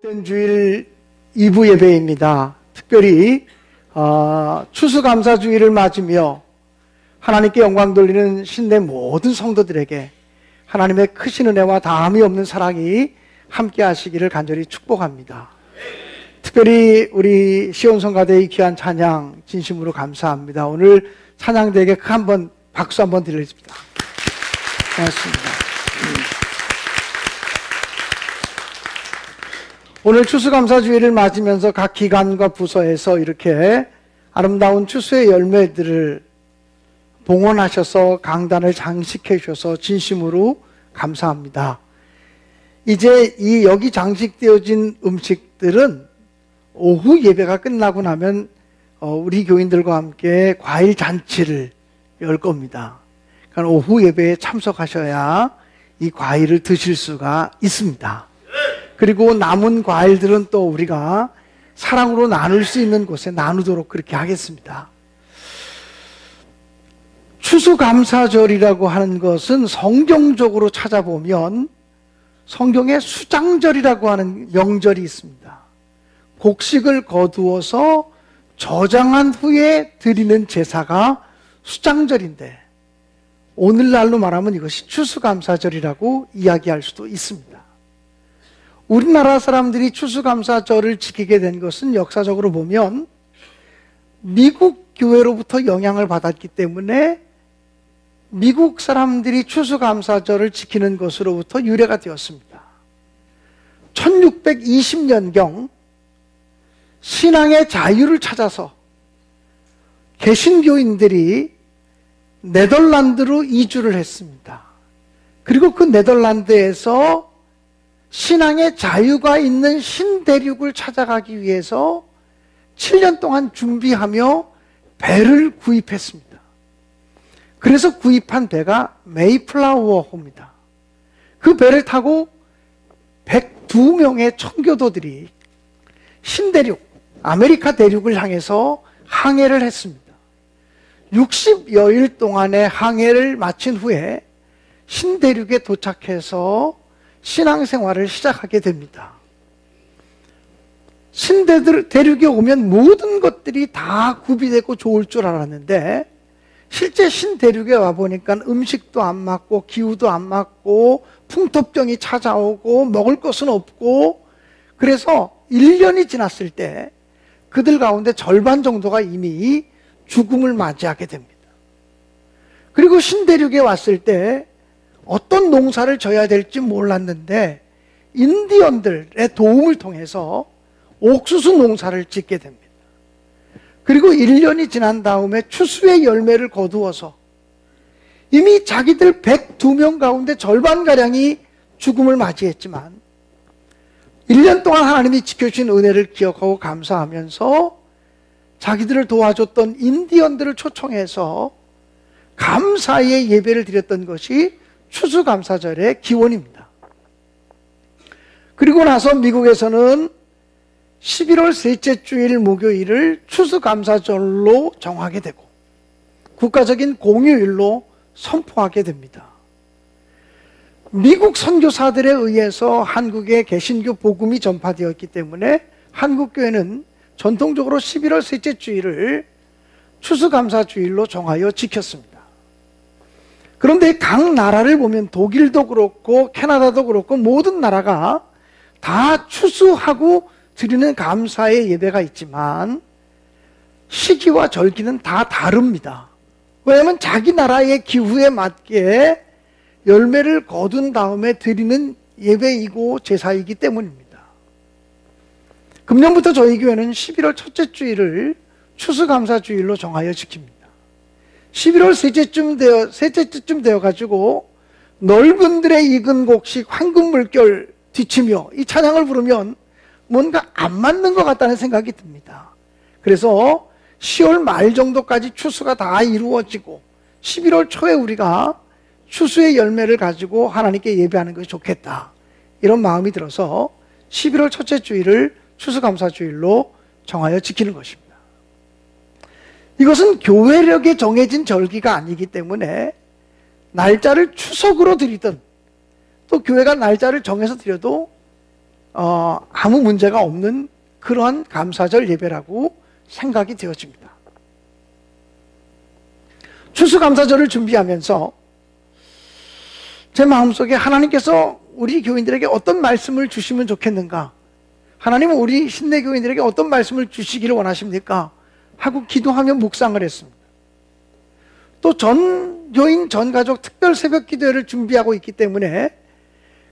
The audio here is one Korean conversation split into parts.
복된 주일 2부 예배입니다. 특별히 추수감사주일을 맞으며 하나님께 영광 돌리는 신내 모든 성도들에게 하나님의 크신 은혜와 다함이 없는 사랑이 함께 하시기를 간절히 축복합니다. 특별히 우리 시온성가대의 귀한 찬양 진심으로 감사합니다. 오늘 찬양대에게 한번 박수 한번 드리겠습니다. 고맙습니다. 오늘 추수감사주일을 맞으면서 각 기관과 부서에서 이렇게 아름다운 추수의 열매들을 봉헌하셔서 강단을 장식해 주셔서 진심으로 감사합니다. 이제 이 여기 장식되어진 음식들은 오후 예배가 끝나고 나면 우리 교인들과 함께 과일 잔치를 열 겁니다. 그러니까 오후 예배에 참석하셔야 이 과일을 드실 수가 있습니다. 그리고 남은 과일들은 또 우리가 사랑으로 나눌 수 있는 곳에 나누도록 그렇게 하겠습니다. 추수감사절이라고 하는 것은 성경적으로 찾아보면 성경에 수장절이라고 하는 명절이 있습니다. 곡식을 거두어서 저장한 후에 드리는 제사가 수장절인데 오늘날로 말하면 이것이 추수감사절이라고 이야기할 수도 있습니다. 우리나라 사람들이 추수감사절을 지키게 된 것은 역사적으로 보면 미국 교회로부터 영향을 받았기 때문에 미국 사람들이 추수감사절을 지키는 것으로부터 유래가 되었습니다. 1620년경 신앙의 자유를 찾아서 개신교인들이 네덜란드로 이주를 했습니다. 그리고 그 네덜란드에서 신앙의 자유가 있는 신대륙을 찾아가기 위해서 7년 동안 준비하며 배를 구입했습니다. 그래서 구입한 배가 메이플라워호입니다. 그 배를 타고 102명의 청교도들이 신대륙, 아메리카 대륙을 향해서 항해를 했습니다. 60여일 동안의 항해를 마친 후에 신대륙에 도착해서 신앙생활을 시작하게 됩니다. 신대륙에 오면 모든 것들이 다 구비되고 좋을 줄 알았는데 실제 신대륙에 와보니까 음식도 안 맞고 기후도 안 맞고 풍토병이 찾아오고 먹을 것은 없고 그래서 1년이 지났을 때 그들 가운데 절반 정도가 이미 죽음을 맞이하게 됩니다. 그리고 신대륙에 왔을 때 어떤 농사를 져야 될지 몰랐는데 인디언들의 도움을 통해서 옥수수 농사를 짓게 됩니다. 그리고 1년이 지난 다음에 추수의 열매를 거두어서 이미 자기들 102명 가운데 절반가량이 죽음을 맞이했지만 1년 동안 하나님이 지켜주신 은혜를 기억하고 감사하면서 자기들을 도와줬던 인디언들을 초청해서 감사의 예배를 드렸던 것이 추수감사절의 기원입니다. 그리고 나서 미국에서는 11월 셋째 주일 목요일을 추수감사절로 정하게 되고 국가적인 공휴일로 선포하게 됩니다. 미국 선교사들에 의해서 한국의 개신교 복음이 전파되었기 때문에 한국교회는 전통적으로 11월 셋째 주일을 추수감사주일로 정하여 지켰습니다. 그런데 각 나라를 보면 독일도 그렇고 캐나다도 그렇고 모든 나라가 다 추수하고 드리는 감사의 예배가 있지만 시기와 절기는 다 다릅니다. 왜냐하면 자기 나라의 기후에 맞게 열매를 거둔 다음에 드리는 예배이고 제사이기 때문입니다. 금년부터 저희 교회는 11월 첫째 주일을 추수감사주일로 정하여 지킵니다. 11월 셋째쯤 되어가지고 넓은 들에 익은 곡식 황금 물결 뒤치며 이 찬양을 부르면 뭔가 안 맞는 것 같다는 생각이 듭니다. 그래서 10월 말 정도까지 추수가 다 이루어지고 11월 초에 우리가 추수의 열매를 가지고 하나님께 예배하는 것이 좋겠다 이런 마음이 들어서 11월 첫째 주일을 추수감사주일로 정하여 지키는 것입니다. 이것은 교회력에 정해진 절기가 아니기 때문에 날짜를 추석으로 드리든 또 교회가 날짜를 정해서 드려도 아무 문제가 없는 그러한 감사절 예배라고 생각이 되어집니다. 추수감사절을 준비하면서 제 마음속에 하나님께서 우리 교인들에게 어떤 말씀을 주시면 좋겠는가, 하나님은 우리 신내교인들에게 어떤 말씀을 주시기를 원하십니까 하고 기도하며 묵상을 했습니다. 또 전 교인 전 가족 특별 새벽 기도회를 준비하고 있기 때문에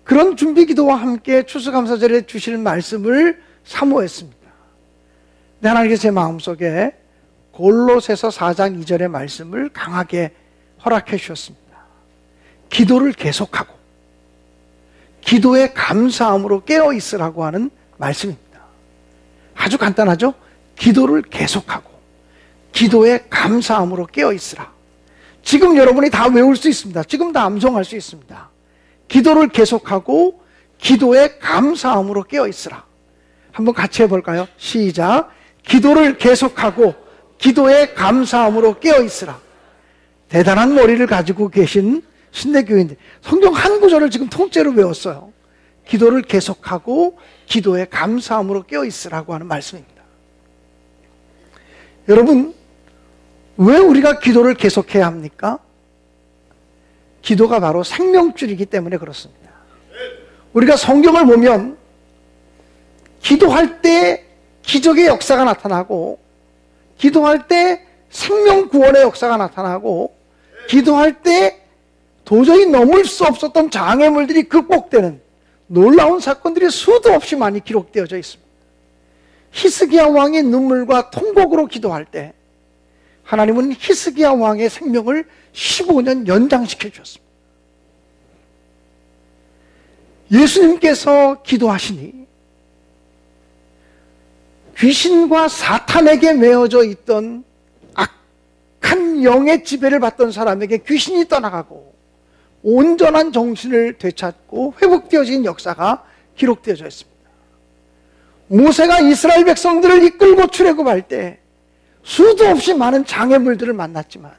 그런 준비 기도와 함께 추수감사절에 주실 말씀을 사모했습니다. 근데 하나님께서 제 마음속에 골로새서 4장 2절의 말씀을 강하게 허락해 주셨습니다. 기도를 계속하고 기도에 감사함으로 깨어 있으라고 하는 말씀입니다. 아주 간단하죠? 기도를 계속하고 기도에 감사함으로 깨어 있으라. 지금 여러분이 다 외울 수 있습니다. 지금 다 암송할 수 있습니다. 기도를 계속하고 기도에 감사함으로 깨어 있으라. 한번 같이 해볼까요? 시작. 기도를 계속하고 기도에 감사함으로 깨어 있으라. 대단한 머리를 가지고 계신 신내교인들, 성경 한 구절을 지금 통째로 외웠어요. 기도를 계속하고 기도에 감사함으로 깨어 있으라고 하는 말씀입니다. 여러분, 왜 우리가 기도를 계속해야 합니까? 기도가 바로 생명줄이기 때문에 그렇습니다. 우리가 성경을 보면 기도할 때 기적의 역사가 나타나고, 기도할 때 생명 구원의 역사가 나타나고, 기도할 때 도저히 넘을 수 없었던 장애물들이 극복되는 놀라운 사건들이 수도 없이 많이 기록되어져 있습니다. 히스기야 왕의 눈물과 통곡으로 기도할 때 하나님은 히스기야 왕의 생명을 15년 연장시켜 주셨습니다. 예수님께서 기도하시니 귀신과 사탄에게 메어져 있던 악한 영의 지배를 받던 사람에게 귀신이 떠나가고 온전한 정신을 되찾고 회복되어진 역사가 기록되어져 있습니다. 모세가 이스라엘 백성들을 이끌고 출애굽할 때 수도 없이 많은 장애물들을 만났지만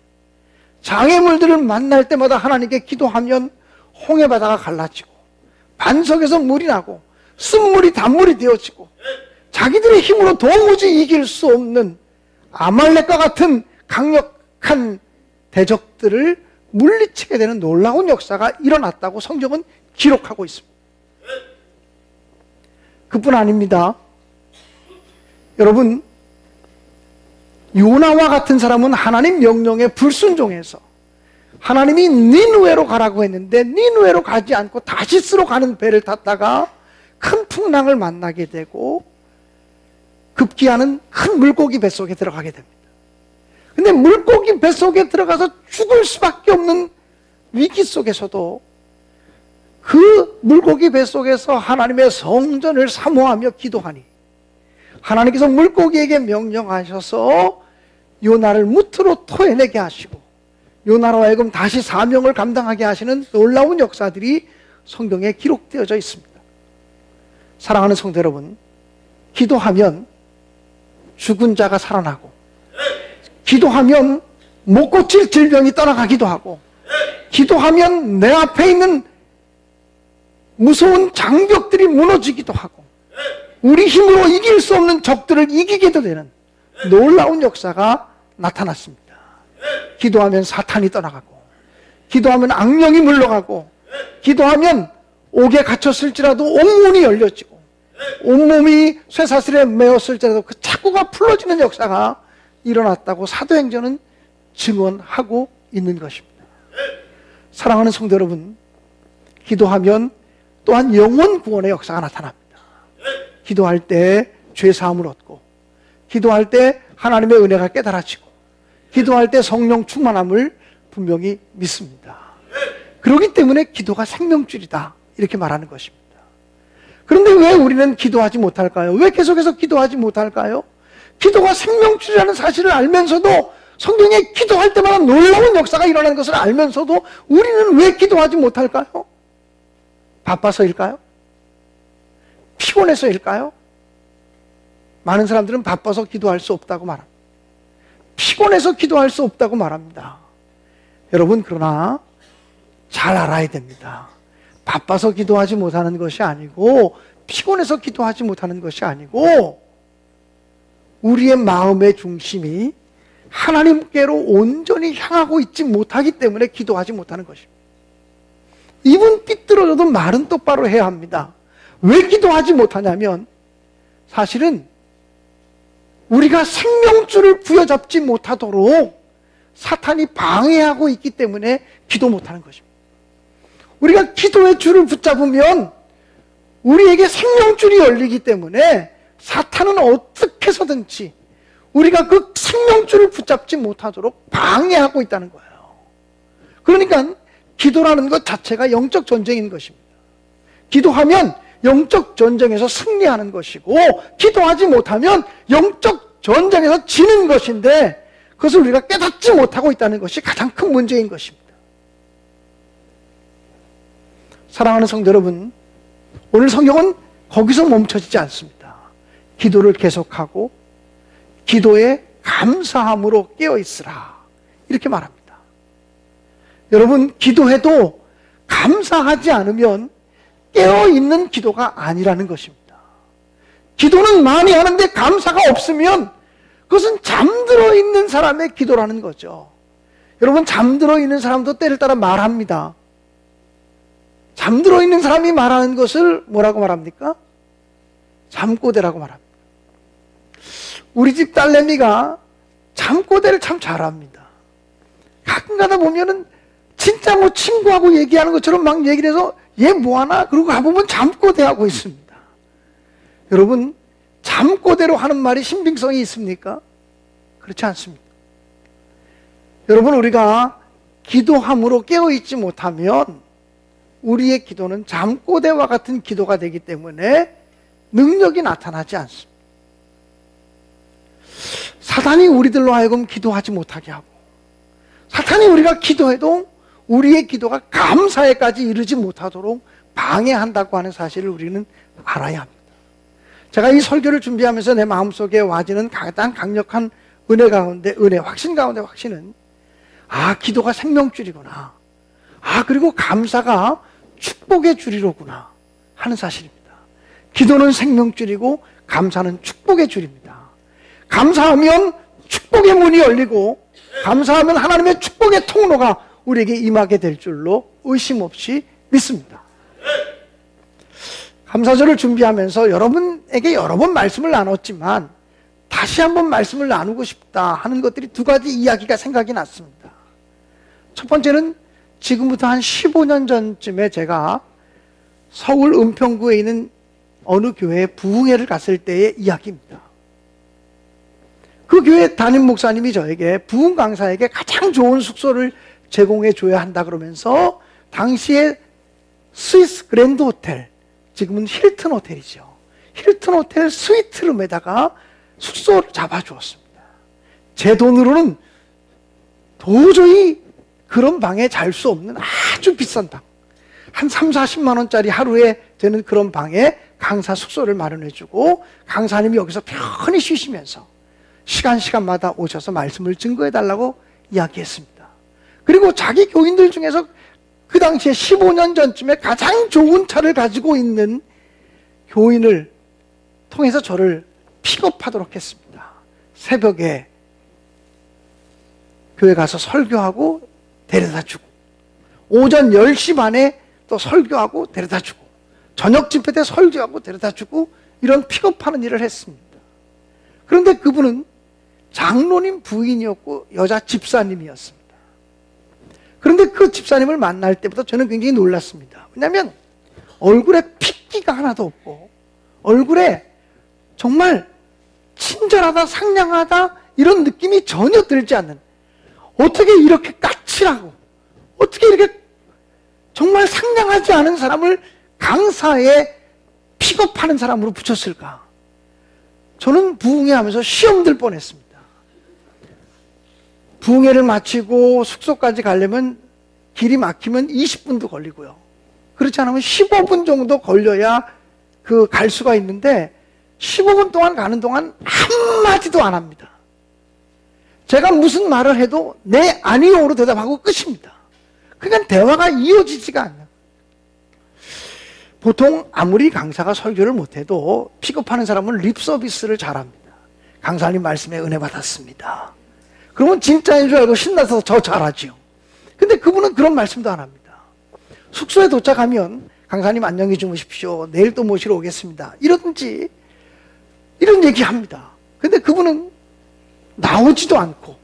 장애물들을 만날 때마다 하나님께 기도하면 홍해바다가 갈라지고 반석에서 물이 나고 쓴물이 단물이 되어지고 자기들의 힘으로 도무지 이길 수 없는 아말렉과 같은 강력한 대적들을 물리치게 되는 놀라운 역사가 일어났다고 성경은 기록하고 있습니다. 그뿐 아닙니다. 여러분, 요나와 같은 사람은 하나님 명령에 불순종해서 하나님이 니느웨로 가라고 했는데 니느웨로 가지 않고 다시스로 가는 배를 탔다가 큰 풍랑을 만나게 되고 급기야는 큰 물고기 뱃속에 들어가게 됩니다. 근데 물고기 뱃속에 들어가서 죽을 수밖에 없는 위기 속에서도 그 물고기 뱃속에서 하나님의 성전을 사모하며 기도하니 하나님께서 물고기에게 명령하셔서 요나를 무트로 토해내게 하시고 요나로 하여금 다시 사명을 감당하게 하시는 놀라운 역사들이 성경에 기록되어져 있습니다. 사랑하는 성도 여러분, 기도하면 죽은 자가 살아나고 기도하면 못 고칠 질병이 떠나가기도 하고 기도하면 내 앞에 있는 무서운 장벽들이 무너지기도 하고 우리 힘으로 이길 수 없는 적들을 이기게도 되는 놀라운 역사가 나타났습니다. 기도하면 사탄이 떠나가고 기도하면 악령이 물러가고 기도하면 옥에 갇혔을지라도 온문이 열려지고 온몸이 쇠사슬에 매었을지라도 그 착고가 풀어지는 역사가 일어났다고 사도행전은 증언하고 있는 것입니다. 사랑하는 성도 여러분, 기도하면 또한 영혼 구원의 역사가 나타납니다. 기도할 때 죄사함을 얻고 기도할 때 하나님의 은혜가 깨달아지고 기도할 때 성령 충만함을 분명히 믿습니다. 그렇기 때문에 기도가 생명줄이다 이렇게 말하는 것입니다. 그런데 왜 우리는 기도하지 못할까요? 왜 계속해서 기도하지 못할까요? 기도가 생명줄이라는 사실을 알면서도 성경에 기도할 때마다 놀라운 역사가 일어나는 것을 알면서도 우리는 왜 기도하지 못할까요? 바빠서일까요? 피곤해서일까요? 많은 사람들은 바빠서 기도할 수 없다고 말합니다. 피곤해서 기도할 수 없다고 말합니다. 여러분, 그러나 잘 알아야 됩니다. 바빠서 기도하지 못하는 것이 아니고 피곤해서 기도하지 못하는 것이 아니고 우리의 마음의 중심이 하나님께로 온전히 향하고 있지 못하기 때문에 기도하지 못하는 것입니다. 입은 삐뚤어져도 말은 똑바로 해야 합니다. 왜 기도하지 못하냐면 사실은 우리가 생명줄을 부여잡지 못하도록 사탄이 방해하고 있기 때문에 기도 못하는 것입니다. 우리가 기도의 줄을 붙잡으면 우리에게 생명줄이 열리기 때문에 사탄은 어떻게 해서든지 우리가 그 생명줄을 붙잡지 못하도록 방해하고 있다는 거예요. 그러니까 기도라는 것 자체가 영적 전쟁인 것입니다. 기도하면 영적 전쟁에서 승리하는 것이고 기도하지 못하면 영적 전쟁에서 지는 것인데 그것을 우리가 깨닫지 못하고 있다는 것이 가장 큰 문제인 것입니다. 사랑하는 성도 여러분, 오늘 성경은 거기서 멈춰지지 않습니다. 기도를 계속하고 기도에 감사함으로 깨어있으라 이렇게 말합니다. 여러분, 기도해도 감사하지 않으면 깨어있는 기도가 아니라는 것입니다. 기도는 많이 하는데 감사가 없으면 그것은 잠들어 있는 사람의 기도라는 거죠. 여러분, 잠들어 있는 사람도 때를 따라 말합니다. 잠들어 있는 사람이 말하는 것을 뭐라고 말합니까? 잠꼬대라고 말합니다. 우리 집 딸내미가 잠꼬대를 참 잘합니다. 가끔 가다 보면은 진짜 뭐 친구하고 얘기하는 것처럼 막 얘기를 해서 얘 뭐하나? 그러고 가보면 잠꼬대하고 있습니다. 여러분, 잠꼬대로 하는 말이 신빙성이 있습니까? 그렇지 않습니다. 여러분, 우리가 기도함으로 깨어있지 못하면 우리의 기도는 잠꼬대와 같은 기도가 되기 때문에 능력이 나타나지 않습니다. 사탄이 우리들로 하여금 기도하지 못하게 하고 사탄이 우리가 기도해도 우리의 기도가 감사에까지 이르지 못하도록 방해한다고 하는 사실을 우리는 알아야 합니다. 제가 이 설교를 준비하면서 내 마음속에 와지는 가장 강력한 은혜 가운데, 확신 가운데 확신은 기도가 생명줄이구나. 그리고 감사가 축복의 줄이로구나 하는 사실입니다. 기도는 생명줄이고 감사는 축복의 줄입니다. 감사하면 축복의 문이 열리고 감사하면 하나님의 축복의 통로가 우리에게 임하게 될 줄로 의심 없이 믿습니다. 감사절을 준비하면서 여러분에게 여러 번 말씀을 나눴지만 다시 한번 말씀을 나누고 싶다 하는 것들이 두 가지 이야기가 생각이 났습니다. 첫 번째는 지금부터 한 15년 전쯤에 제가 서울 은평구에 있는 어느 교회에 부흥회를 갔을 때의 이야기입니다. 그 교회 담임 목사님이 저에게 부흥 강사에게 가장 좋은 숙소를 제공해 줘야 한다 그러면서 당시에 스위스 그랜드 호텔, 지금은 힐튼 호텔이죠. 힐튼 호텔 스위트룸에다가 숙소를 잡아주었습니다. 제 돈으로는 도저히 그런 방에 잘 수 없는 아주 비싼 방, 한 3, 40만 원짜리 하루에 되는 그런 방에 강사 숙소를 마련해주고 강사님이 여기서 편히 쉬시면서 시간마다 오셔서 말씀을 증거해달라고 이야기했습니다. 그리고 자기 교인들 중에서 그 당시에 15년 전쯤에 가장 좋은 차를 가지고 있는 교인을 통해서 저를 픽업하도록 했습니다. 새벽에 교회 가서 설교하고 데려다주고 오전 10시 반에 또 설교하고 데려다주고 저녁 집회 때 설교하고 데려다주고 이런 픽업하는 일을 했습니다. 그런데 그분은 장로님 부인이었고 여자 집사님이었습니다. 그런데 그 집사님을 만날 때부터 저는 굉장히 놀랐습니다. 왜냐하면 얼굴에 핏기가 하나도 없고 얼굴에 정말 친절하다, 상냥하다 이런 느낌이 전혀 들지 않는, 어떻게 이렇게 까칠하고 어떻게 이렇게 정말 상냥하지 않은 사람을 강사에 픽업하는 사람으로 붙였을까? 저는 부흥회 하면서 시험 들 뻔했습니다. 부흥회를 마치고 숙소까지 가려면 길이 막히면 20분도 걸리고요. 그렇지 않으면 15분 정도 걸려야 갈 수가 있는데 15분 동안 가는 동안 한마디도 안 합니다. 제가 무슨 말을 해도 네, 아니요로 대답하고 끝입니다. 그러니까 대화가 이어지지가 않아요. 보통 아무리 강사가 설교를 못해도 픽업하는 사람은 립 서비스를 잘합니다. 강사님 말씀에 은혜 받았습니다. 그러면 진짜인 줄 알고 신나서 더 잘하죠. 근데 그분은 그런 말씀도 안 합니다. 숙소에 도착하면 강사님 안녕히 주무십시오. 내일 또 모시러 오겠습니다. 이러든지 이런 얘기합니다. 근데 그분은 나오지도 않고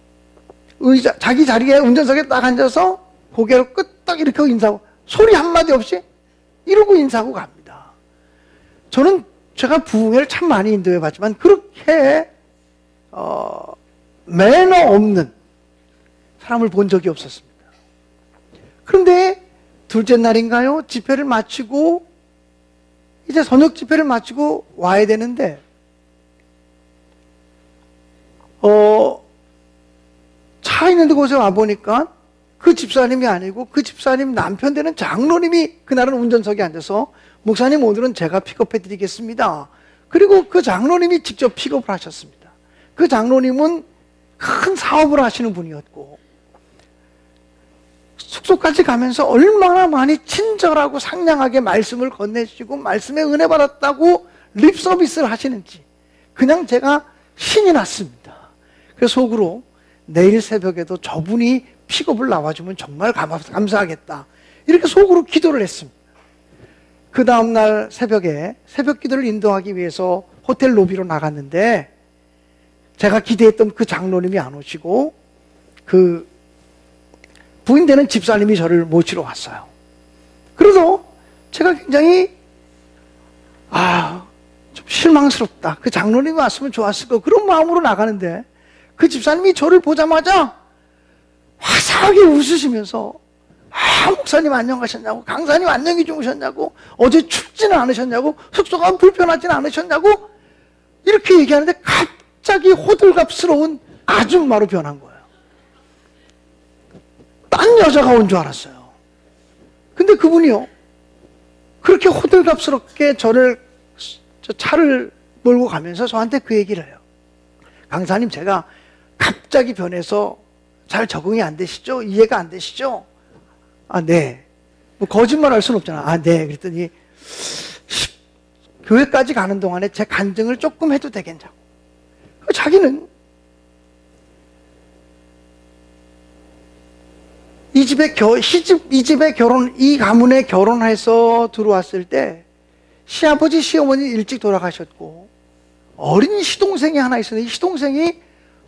자기 자리에 운전석에 딱 앉아서 고개를 끄덕 이렇게 하고 인사하고 소리 한마디 없이 이러고 인사하고 갑니다. 저는 제가 부흥회를 참 많이 인도해 봤지만 그렇게 매너 없는 사람을 본 적이 없었습니다. 그런데 둘째 날인가요? 집회를 마치고 이제 저녁 집회를 마치고 와야 되는데 차 있는 곳에 와보니까 그 집사님이 아니고 그 집사님 남편 되는 장로님이 그날은 운전석에 앉아서 목사님 오늘은 제가 픽업해 드리겠습니다. 그리고 그 장로님이 직접 픽업을 하셨습니다. 그 장로님은 큰 사업을 하시는 분이었고 숙소까지 가면서 얼마나 많이 친절하고 상냥하게 말씀을 건네주시고 말씀에 은혜 받았다고 립 서비스를 하시는지 그냥 제가 신이 났습니다. 그래서 속으로 내일 새벽에도 저분이 픽업을 나와주면 정말 감사하겠다. 이렇게 속으로 기도를 했습니다. 그 다음날 새벽에 새벽 기도를 인도하기 위해서 호텔 로비로 나갔는데 제가 기대했던 그 장로님이 안 오시고 그 부인되는 집사님이 저를 모시러 왔어요. 그래서 제가 굉장히 좀 실망스럽다. 그 장로님이 왔으면 좋았을 거 그런 마음으로 나가는데 그 집사님이 저를 보자마자 화사하게 웃으시면서 목사님 안녕하셨냐고 강사님 안녕히 주무셨냐고 어제 춥지는 않으셨냐고 숙소가 불편하지는 않으셨냐고 이렇게 얘기하는데 갑자기 호들갑스러운 아줌마로 변한 거예요. 딴 여자가 온 줄 알았어요. 근데 그분이요 그렇게 호들갑스럽게 차를 몰고 가면서 저한테 그 얘기를 해요. 강사님 제가 갑자기 변해서 잘 적응이 안 되시죠? 이해가 안 되시죠? 네. 뭐 거짓말 할 수는 없잖아. 네. 그랬더니 교회까지 가는 동안에 제 간증을 조금 해도 되겠냐고. 자기는 이 가문에 결혼해서 들어왔을 때 시아버지 시어머니 일찍 돌아가셨고 어린 시동생이 하나 있었는데 이 시동생이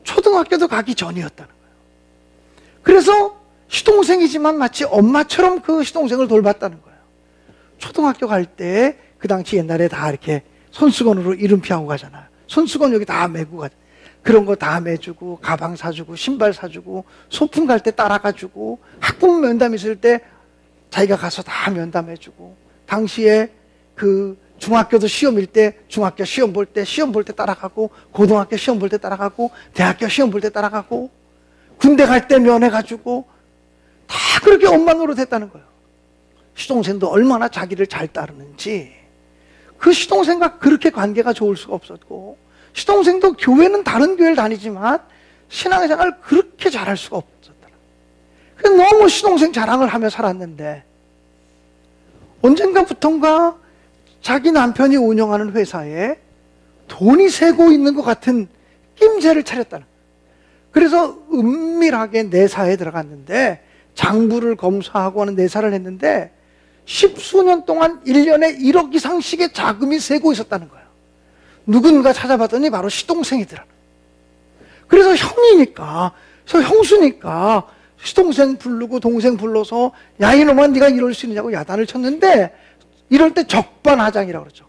초등학교도 가기 전이었다는 거예요. 그래서 시동생이지만 마치 엄마처럼 그 시동생을 돌봤다는 거예요. 초등학교 갈 때 그 당시 옛날에 다 이렇게 손수건으로 이름표하고 가잖아요. 손수건 여기 다 메고 가잖아요. 그런 거 다 매주고 가방 사주고 신발 사주고 소풍 갈 때 따라가주고 학부모 면담 있을 때 자기가 가서 다 면담해주고 당시에 그 중학교도 시험일 때 중학교 시험 볼 때 따라가고 고등학교 시험 볼 때 따라가고 대학교 시험 볼 때 따라가고 군대 갈 때 면회가지고 다 그렇게 엄마 노릇했다는 거예요. 시동생도 얼마나 자기를 잘 따르는지 그 시동생과 그렇게 관계가 좋을 수가 없었고 시동생도 교회는 다른 교회를 다니지만 신앙생활을 그렇게 잘할 수가 없었다. 그래서 너무 시동생 자랑을 하며 살았는데 언젠가부턴가 자기 남편이 운영하는 회사에 돈이 새고 있는 것 같은 낌새를 차렸다는 거예요. 그래서 은밀하게 내사에 들어갔는데 장부를 검사하고 하는 내사를 했는데 10수년 동안 1년에 1억 이상씩의 자금이 새고 있었다는 거예요. 누군가 찾아봤더니 바로 시동생이더라고요. 그래서 형이니까, 형수니까 시동생 부르고 동생 불러서 야 이놈아 네가 이럴 수 있느냐고 야단을 쳤는데 이럴 때 적반하장이라고 그러죠.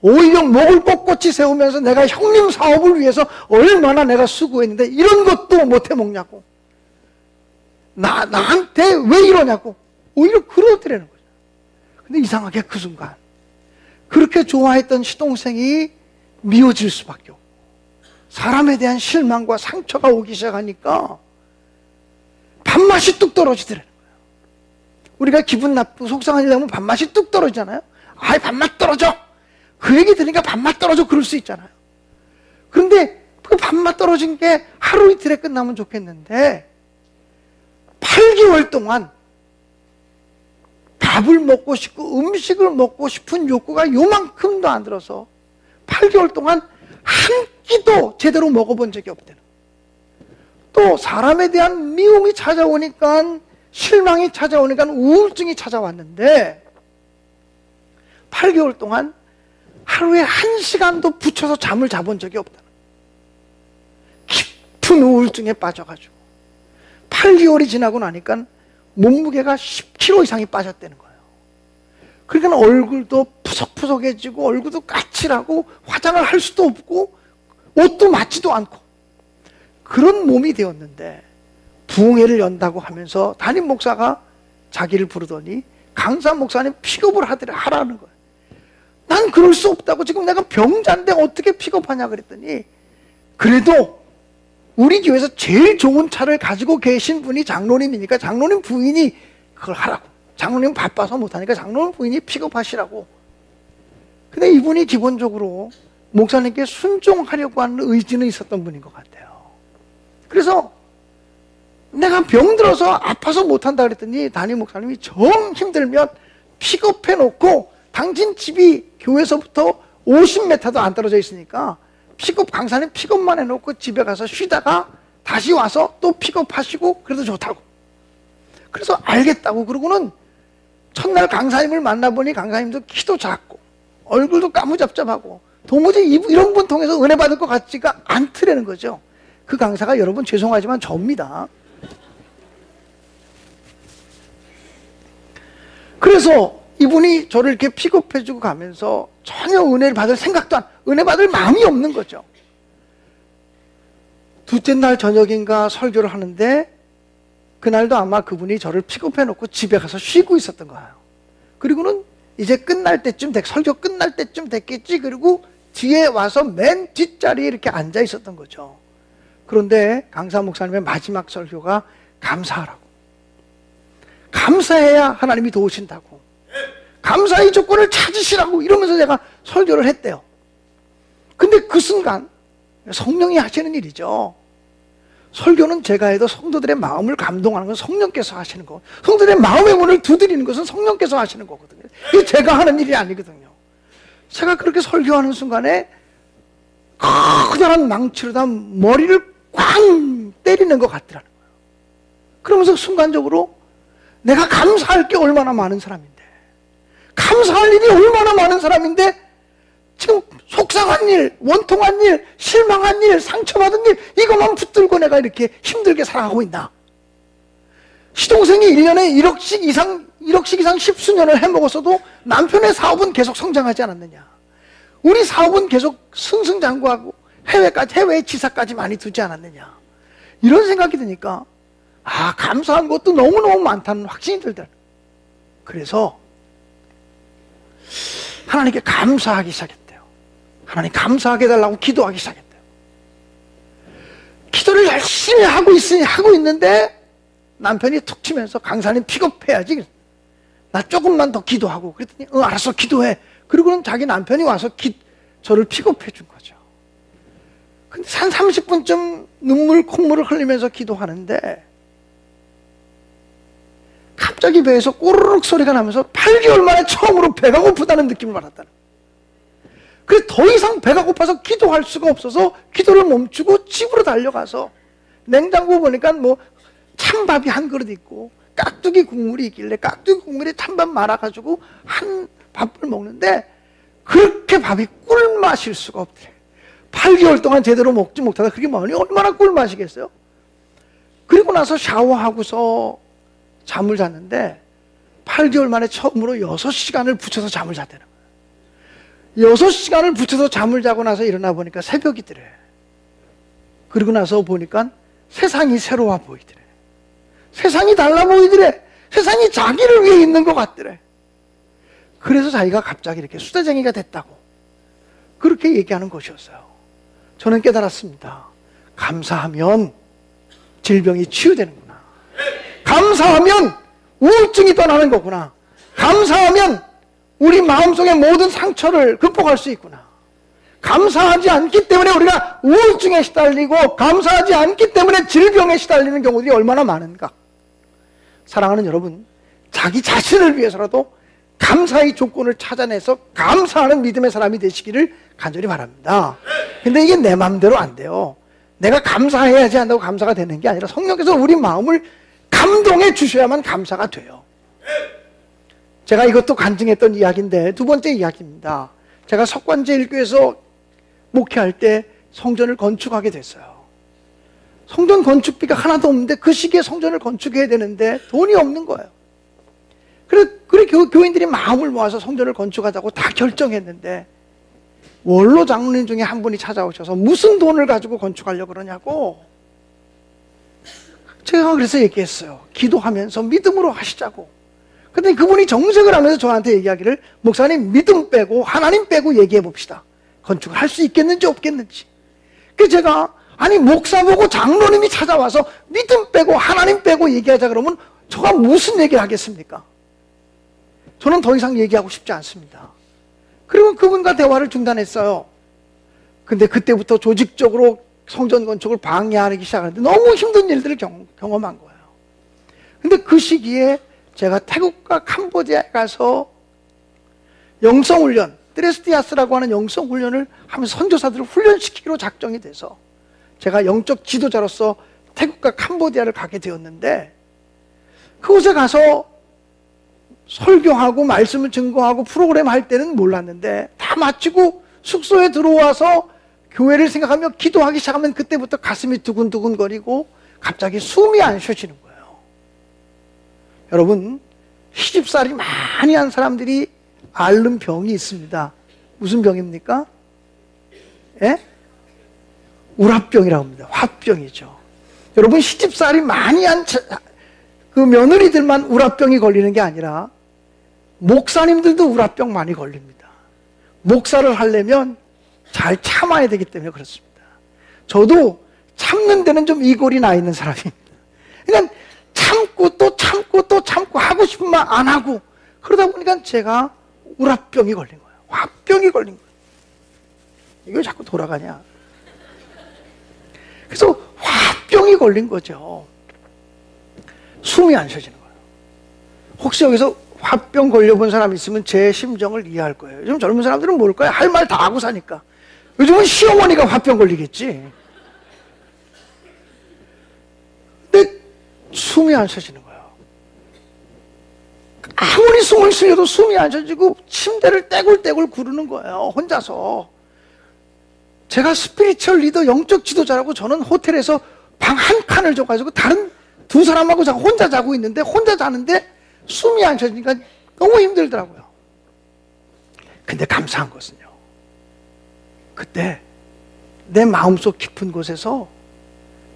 오히려 목을 꼿꼿이 세우면서 내가 형님 사업을 위해서 얼마나 내가 수고했는데 이런 것도 못해 먹냐고. 나한테 왜 이러냐고. 오히려 그러더라는 거죠. 근데 이상하게 그 순간 그렇게 좋아했던 시동생이 미워질 수밖에 없고 사람에 대한 실망과 상처가 오기 시작하니까 밥맛이 뚝 떨어지더라는 거예요. 우리가 기분 나쁘고 속상한 일 하면 밥맛이 뚝 떨어지잖아요. 밥맛 떨어져. 그 얘기 들으니까 밥맛 떨어져 그럴 수 있잖아요. 그런데 그 밥맛 떨어진 게 하루 이틀에 끝나면 좋겠는데 8개월 동안 밥을 먹고 싶고 음식을 먹고 싶은 욕구가 요만큼도 안 들어서 8개월 동안 한 끼도 제대로 먹어본 적이 없대요. 또 사람에 대한 미움이 찾아오니까, 실망이 찾아오니까 우울증이 찾아왔는데 8개월 동안 하루에 1시간도 붙여서 잠을 자본 적이 없다는, 깊은 우울증에 빠져가지고 8개월이 지나고 나니까 몸무게가 10kg 이상이 빠졌다는 거예요. 그러니까 얼굴도 푸석푸석해지고 얼굴도 까칠하고 화장을 할 수도 없고 옷도 맞지도 않고 그런 몸이 되었는데, 부흥회를 연다고 하면서 담임 목사가 자기를 부르더니 강사 목사님 픽업을 하라는 거예요. 난 그럴 수 없다고, 지금 내가 병자인데 어떻게 픽업하냐 그랬더니, 그래도 우리 교회에서 제일 좋은 차를 가지고 계신 분이 장로님이니까 장로님 부인이 그걸 하라고, 장로님 바빠서 못하니까 장로님 부인이 픽업하시라고. 근데 이분이 기본적으로 목사님께 순종하려고 하는 의지는 있었던 분인 것 같아요. 그래서 내가 병들어서 아파서 못한다 그랬더니 담임 목사님이 정 힘들면 픽업해 놓고, 당신 집이 교회에서부터 50m도 안 떨어져 있으니까 픽업, 강사님 픽업만 해놓고 집에 가서 쉬다가 다시 와서 또 픽업하시고 그래도 좋다고. 그래서 알겠다고 그러고는 첫날 강사님을 만나보니 강사님도 키도 작고 얼굴도 까무잡잡하고 도무지 이런 분 통해서 은혜 받을 것 같지가 않더라는 거죠. 그 강사가 여러분 죄송하지만 접니다. 그래서 이분이 저를 이렇게 픽업해주고 가면서 전혀 은혜를 받을 생각도 은혜 받을 마음이 없는 거죠. 둘째 날 저녁인가 설교를 하는데, 그날도 아마 그분이 저를 픽업해놓고 집에 가서 쉬고 있었던 거예요. 그리고는 이제 끝날 때쯤 설교 끝날 때쯤 됐겠지. 그리고 뒤에 와서 맨 뒷자리에 이렇게 앉아 있었던 거죠. 그런데 강사 목사님의 마지막 설교가 감사하라고, 감사해야 하나님이 도우신다고, 감사의 조건을 찾으시라고 이러면서 제가 설교를 했대요. 근데 그 순간 성령이 하시는 일이죠. 설교는 제가 해도 성도들의 마음을 감동하는 건 성령께서 하시는 거, 성도들의 마음의 문을 두드리는 것은 성령께서 하시는 거거든요. 이게 제가 하는 일이 아니거든요. 제가 그렇게 설교하는 순간에 커다란 망치로다 머리를 꽝 때리는 것 같더라는 거예요. 그러면서 순간적으로 내가 감사할 게 얼마나 많은 사람인데, 감사할 일이 얼마나 많은 사람인데 지금 속상한 일, 원통한 일, 실망한 일, 상처받은 일, 이것만 붙들고 내가 이렇게 힘들게 살아가고 있나. 시동생이 1년에 1억씩 이상 10수년을 해먹었어도 남편의 사업은 계속 성장하지 않았느냐. 우리 사업은 계속 승승장구하고 해외 지사까지 많이 두지 않았느냐. 이런 생각이 드니까 감사한 것도 너무너무 많다는 확신이 들더라. 그래서 하나님께 감사하기 시작했대요. 하나님 감사하게 해달라고 기도하기 시작했대요. 기도를 열심히 하고 있는데 남편이 툭 치면서 강사님 픽업해야지. 나 조금만 더 기도하고. 그랬더니 알았어 기도해. 그리고는 자기 남편이 와서 저를 픽업해 준 거죠. 근데 한 30분쯤 콧물을 흘리면서 기도하는데 갑자기 배에서 꼬르륵 소리가 나면서 8개월 만에 처음으로 배가 고프다는 느낌을 받았다는 거예요. 그래서 더 이상 배가 고파서 기도할 수가 없어서 기도를 멈추고 집으로 달려가서 냉장고 보니까 찬밥이 한 그릇 있고 깍두기 국물이 있길래 깍두기 국물에 찬밥 말아가지고 한 밥을 먹는데 그렇게 밥이 꿀맛일 수가 없대. 8개월 동안 제대로 먹지 못하다 그게 얼마나 꿀맛이겠어요? 그리고 나서 샤워하고서 잠을 잤는데 8개월 만에 처음으로 6시간을 붙여서 잠을 잤다는 거예요. 6시간을 붙여서 잠을 자고 나서 일어나 보니까 새벽이더래. 그리고 나서 보니까 세상이 새로워 보이더래. 세상이 달라 보이더래. 세상이 자기를 위해 있는 것 같더래. 그래서 자기가 갑자기 이렇게 수다쟁이가 됐다고 그렇게 얘기하는 것이었어요. 저는 깨달았습니다. 감사하면 질병이 치유되는구나. 감사하면 우울증이 떠나는 거구나. 감사하면 우리 마음속의 모든 상처를 극복할 수 있구나. 감사하지 않기 때문에 우리가 우울증에 시달리고 감사하지 않기 때문에 질병에 시달리는 경우들이 얼마나 많은가. 사랑하는 여러분, 자기 자신을 위해서라도 감사의 조건을 찾아내서 감사하는 믿음의 사람이 되시기를 간절히 바랍니다. 근데 이게 내 마음대로 안 돼요. 내가 감사해야지 한다고 감사가 되는 게 아니라 성령께서 우리 마음을 감동해 주셔야만 감사가 돼요. 제가 이것도 간증했던 이야기인데 두 번째 이야기입니다. 제가 석관제일교회에서 목회할 때 성전을 건축하게 됐어요. 성전 건축비가 하나도 없는데 그 시기에 성전을 건축해야 되는데 돈이 없는 거예요. 그래 교인들이 마음을 모아서 성전을 건축하자고 다 결정했는데 원로 장로님 중에 한 분이 찾아오셔서 무슨 돈을 가지고 건축하려고 그러냐고. 제가 그래서 얘기했어요. 기도하면서 믿음으로 하시자고. 근데 그분이 정색을 하면서 저한테 얘기하기를, 목사님 믿음 빼고 하나님 빼고 얘기해 봅시다. 건축을 할 수 있겠는지 없겠는지. 그래서 제가 아니 목사 보고 장로님이 찾아와서 믿음 빼고 하나님 빼고 얘기하자 그러면 저가 무슨 얘기를 하겠습니까? 저는 더 이상 얘기하고 싶지 않습니다. 그리고 그분과 대화를 중단했어요. 근데 그때부터 조직적으로 성전 건축을 방해하기 시작하는데 너무 힘든 일들을 경험한 거예요. 근데 그 시기에 제가 태국과 캄보디아에 가서 영성훈련, 트레스티아스라고 하는 영성훈련을 하면서 선교사들을 훈련시키기로 작정이 돼서 제가 영적 지도자로서 태국과 캄보디아를 가게 되었는데, 그곳에 가서 설교하고 말씀을 증거하고 프로그램 할 때는 몰랐는데 다 마치고 숙소에 들어와서 교회를 생각하며 기도하기 시작하면 그때부터 가슴이 두근두근거리고 갑자기 숨이 안 쉬어지는 거예요. 여러분, 시집살이 많이 한 사람들이 앓는 병이 있습니다. 무슨 병입니까? 예? 우라병이라고 합니다. 화병이죠. 여러분, 시집살이 많이 한 그 며느리들만 우라병이 걸리는 게 아니라 목사님들도 우라병 많이 걸립니다. 목사를 하려면 잘 참아야 되기 때문에 그렇습니다. 저도 참는 데는 좀 이골이 나 있는 사람입니다. 그러니까 참고 또 참고 또 참고 하고 싶은 말 안 하고 그러다 보니까 제가 우라병이 걸린 거예요. 화병이 걸린 거예요. 이게 왜 자꾸 돌아가냐. 그래서 화병이 걸린 거죠. 숨이 안 쉬어지는 거예요. 혹시 여기서 화병 걸려본 사람 있으면 제 심정을 이해할 거예요. 요즘 젊은 사람들은 모를까요? 할 말 다 하고 사니까. 요즘은 시어머니가 화병 걸리겠지. 근데 숨이 안 쉬어지는 거예요. 아무리 숨을 쉬어도 숨이 안 쉬어지고 침대를 떼굴떼굴 구르는 거예요. 혼자서. 제가 스피리추얼 리더, 영적 지도자라고 저는 호텔에서 방 한 칸을 줘가지고 다른 두 사람하고 혼자 자고 있는데, 혼자 자는데 숨이 안 쉬어지니까 너무 힘들더라고요. 근데 감사한 것은요, 그때 내 마음속 깊은 곳에서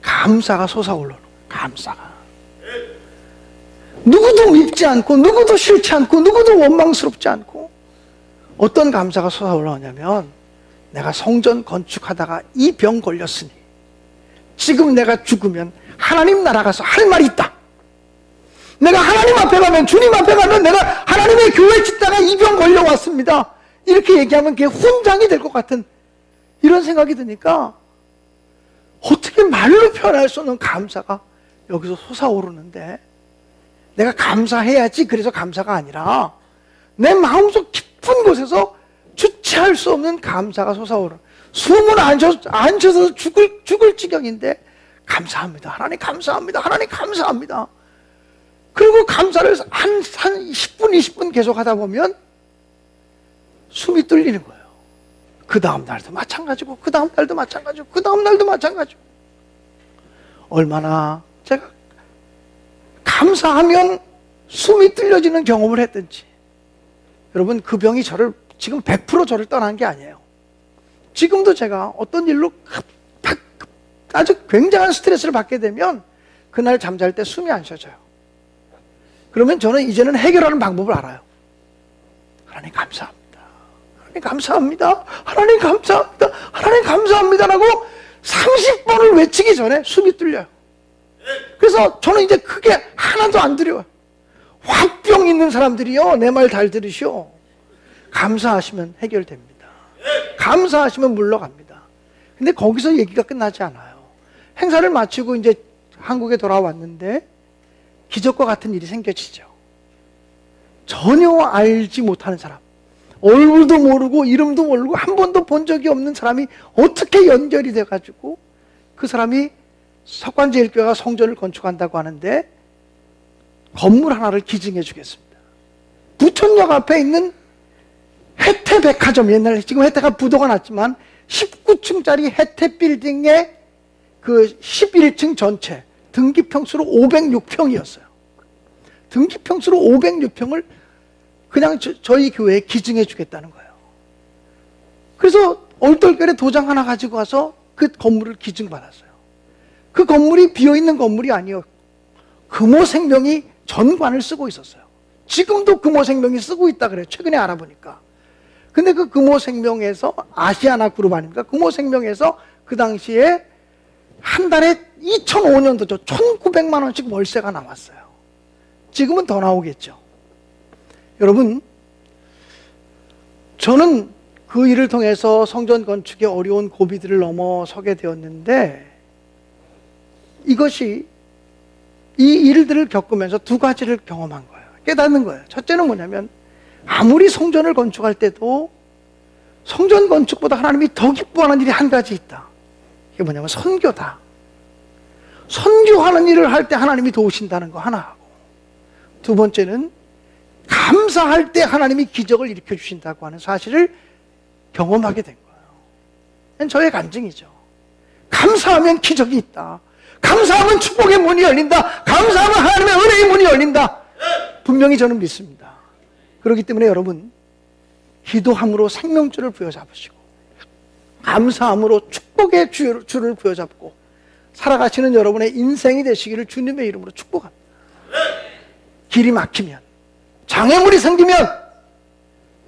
감사가 솟아오르는 거예요. 감사가. 누구도 밉지 않고 누구도 싫지 않고 누구도 원망스럽지 않고, 어떤 감사가 솟아올라오냐면, 내가 성전 건축하다가 이 병 걸렸으니 지금 내가 죽으면 하나님 나라 가서 할 말이 있다. 내가 하나님 앞에 가면, 주님 앞에 가면 내가 하나님의 교회 짓다가 이 병 걸려왔습니다. 이렇게 얘기하면 그게 훈장이 될 것 같은 이런 생각이 드니까 어떻게 말로 표현할 수 없는 감사가 여기서 솟아오르는데, 내가 감사해야지 그래서 감사가 아니라 내 마음속 깊은 곳에서 주체할 수 없는 감사가 솟아오르는, 숨을 안 쉬어서 죽을 지경인데 감사합니다. 하나님 감사합니다. 하나님 감사합니다. 그리고 감사를 한 10분, 20분 계속 하다 보면 숨이 뚫리는 거예요. 그 다음 날도 마찬가지고, 그 다음 날도 마찬가지고, 그 다음 날도 마찬가지고. 얼마나 제가 감사하면 숨이 뚫려지는 경험을 했든지. 여러분, 그 병이 저를 지금 100% 저를 떠난 게 아니에요. 지금도 제가 어떤 일로 아주 굉장한 스트레스를 받게 되면 그날 잠잘 때 숨이 안 쉬어져요. 그러면 저는 이제는 해결하는 방법을 알아요. 하나님 감사합니다. 하나님 감사합니다. 하나님 감사합니다. 하나님 감사합니다라고 30번을 외치기 전에 숨이 뚫려요. 그래서 저는 이제 크게 하나도 안 두려워요. 화병 있는 사람들이요, 내 말 잘 들으시오. 감사하시면 해결됩니다. 감사하시면 물러갑니다. 근데 거기서 얘기가 끝나지 않아요. 행사를 마치고 이제 한국에 돌아왔는데 기적과 같은 일이 생겨지죠. 전혀 알지 못하는 사람, 얼굴도 모르고 이름도 모르고 한 번도 본 적이 없는 사람이 어떻게 연결이 돼가지고 그 사람이 석관제일교회가 성전을 건축한다고 하는데 건물 하나를 기증해 주겠습니다. 부천역 앞에 있는 혜태백화점, 옛날에 지금 혜태가 부도가 났지만 19층짜리 혜태빌딩의 그 11층 전체 등기평수로 506평이었어요. 등기평수로 506평을 그냥 저희 교회에 기증해 주겠다는 거예요. 그래서 얼떨결에 도장 하나 가지고 와서 그 건물을 기증받았어요. 그 건물이 비어있는 건물이 아니에요. 금호생명이 전관을 쓰고 있었어요. 지금도 금호생명이 쓰고 있다 그래요. 최근에 알아보니까. 근데 그 금호생명에서, 아시아나 그룹 아닙니까? 금호생명에서 그 당시에 한 달에 2005년도죠. 1,900만 원씩 월세가 나왔어요. 지금은 더 나오겠죠. 여러분, 저는 그 일을 통해서 성전 건축의 어려운 고비들을 넘어서게 되었는데, 이것이 이 일들을 겪으면서 두 가지를 경험한 거예요. 깨닫는 거예요. 첫째는 뭐냐면, 아무리 성전을 건축할 때도 성전 건축보다 하나님이 더 기뻐하는 일이 한 가지 있다. 이게 뭐냐면 선교다. 선교하는 일을 할 때 하나님이 도우신다는 거 하나 하고, 두 번째는 감사할 때 하나님이 기적을 일으켜 주신다고 하는 사실을 경험하게 된 거예요. 저의 간증이죠. 감사하면 기적이 있다. 감사하면 축복의 문이 열린다. 감사하면 하나님의 은혜의 문이 열린다. 분명히 저는 믿습니다. 그렇기 때문에 여러분, 기도함으로 생명줄을 부여잡으시고 감사함으로 축복의 줄을 부여잡고 살아가시는 여러분의 인생이 되시기를 주님의 이름으로 축복합니다. 길이 막히면, 장애물이 생기면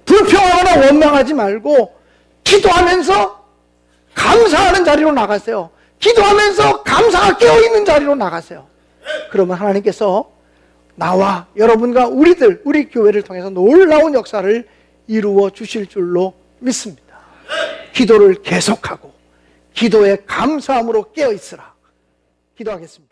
불평하거나 원망하지 말고 기도하면서 감사하는 자리로 나가세요. 기도하면서 감사가 깨어있는 자리로 나가세요. 그러면 하나님께서 나와 여러분과 우리 교회를 통해서 놀라운 역사를 이루어 주실 줄로 믿습니다. 기도를 계속하고 기도에 감사함으로 깨어있으라. 기도하겠습니다.